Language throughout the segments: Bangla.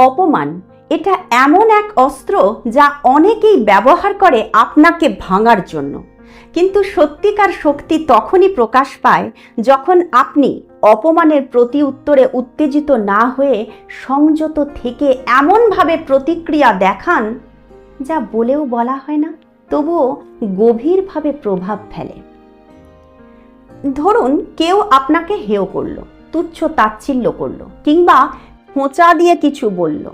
অপমান এটা এমন এক অস্ত্র যা অনেকেই ব্যবহার করে আপনাকে ভাঙার জন্য, কিন্তু সত্যিকার শক্তি তখনই প্রকাশ পায় যখন আপনি অপমানের প্রতি উত্তরে উত্তেজিত না হয়ে সংযত থেকে এমনভাবে প্রতিক্রিয়া দেখান যা বলেও বলা হয় না, তবুও গভীরভাবে প্রভাব ফেলে। ধরুন কেউ আপনাকে হেয় করলো, তুচ্ছ তাচ্ছিল্য করলো কিংবা খোঁচা দিয়ে কিছু বলল।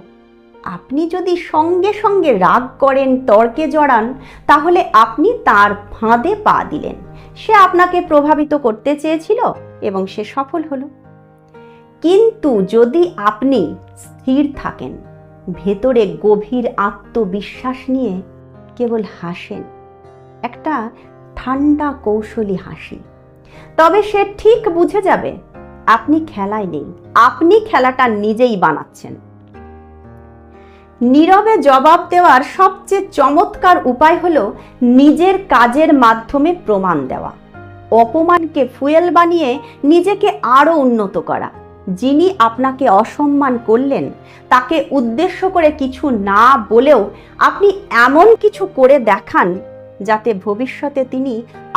আপনি যদি সঙ্গে সঙ্গে রাগ করেন, তর্কে জড়ান, তাহলে আপনি তার ফাঁদে পা দিলেন। সে আপনাকে প্রভাবিত করতে চেয়েছিল এবং সে সফল হলো। কিন্তু যদি আপনি স্থির থাকেন, ভেতরে গভীর আত্মবিশ্বাস নিয়ে কেবল হাসেন, একটা ঠান্ডা কৌশলী হাসি, তবে সে ঠিক বুঝে যাবে আপনি খেলায় নেই, আপনি খেলাটা নিজেই বানাচ্ছেন। নীরবে জবাব দেওয়ার সবচেয়ে চমৎকার উপায় হলো নিজের কাজের মাধ্যমে প্রমাণ দেওয়া। অপমানকে ফুয়েল বানিয়ে নিজেকে আরো উন্নত করা। যিনি আপনাকে অসম্মান করলেন তাকে উদ্দেশ্য করে কিছু না বলেও আপনি এমন কিছু করে দেখান যাতে ভবিষ্যতে তিনি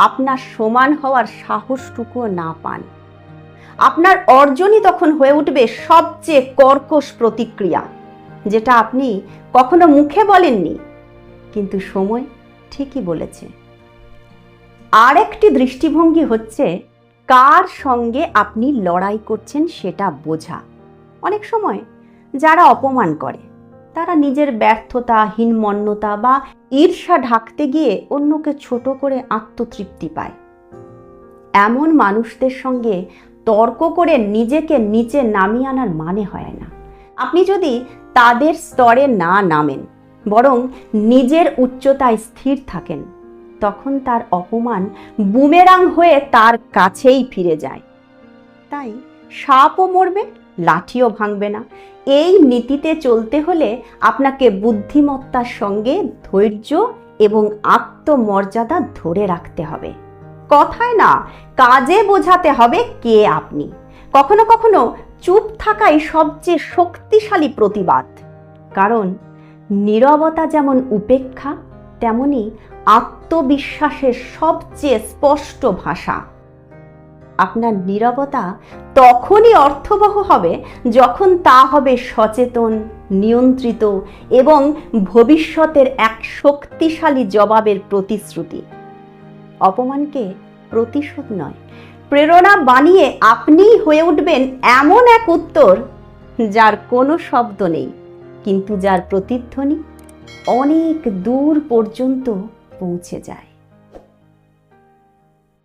আপনার সমান হওয়ার সাহসটুকুও না পান। আপনার অর্জনই তখন হয়ে উঠবে সবচেয়ে কর্কশ প্রতিক্রিয়া, যেটা আপনি কখনো মুখে বলেননি, কিন্তু সময় ঠিকই বলেছে। আরেকটি দৃষ্টিভঙ্গি হচ্ছে কার সঙ্গে আপনি লড়াই করছেন সেটা বোঝা। অনেক সময় যারা অপমান করে তারা নিজের ব্যর্থতা, হীনমন্যতা বা ঈর্ষা ঢাকতে গিয়ে অন্যকে ছোট করে আত্মতৃপ্তি পায়। এমন মানুষদের সঙ্গে তর্ক করে নিজেকে নিচে নামিয়ে আনার মানে হয় না। আপনি যদি তাদের স্তরে না নামেন, বরং নিজের উচ্চতায় স্থির থাকেন, তখন তার অপমান বুমেরাং হয়ে তার কাছেই ফিরে যায়। তাই সাপও মরবে, লাঠিও ভাঙবে না। এই নীতিতে চলতে হলে আপনাকে বুদ্ধিমত্তার সঙ্গে ধৈর্য এবং আত্মমর্যাদা ধরে রাখতে হবে। কথায় না, কাজে বোঝাতে হবে কে আপনি। কখনো কখনো চুপ থাকাই সবচেয়ে শক্তিশালী প্রতিবাদ, কারণ নীরবতা যেমন উপেক্ষা, তেমনি আত্মবিশ্বাসের সবচেয়ে স্পষ্ট ভাষা। আপনার নীরবতা তখনই অর্থবহ হবে যখন তা হবে সচেতন, নিয়ন্ত্রিত এবং ভবিষ্যতের এক শক্তিশালী জবাবের প্রতিশ্রুতি। অপমানকে প্রতিশোধ নয়, প্রেরণা বানিয়ে আপনিই হয়ে উঠবেন এমন এক উত্তর যার কোনো শব্দ নেই, কিন্তু যার প্রতিধ্বনি অনেক দূর পর্যন্ত পৌঁছে যায়।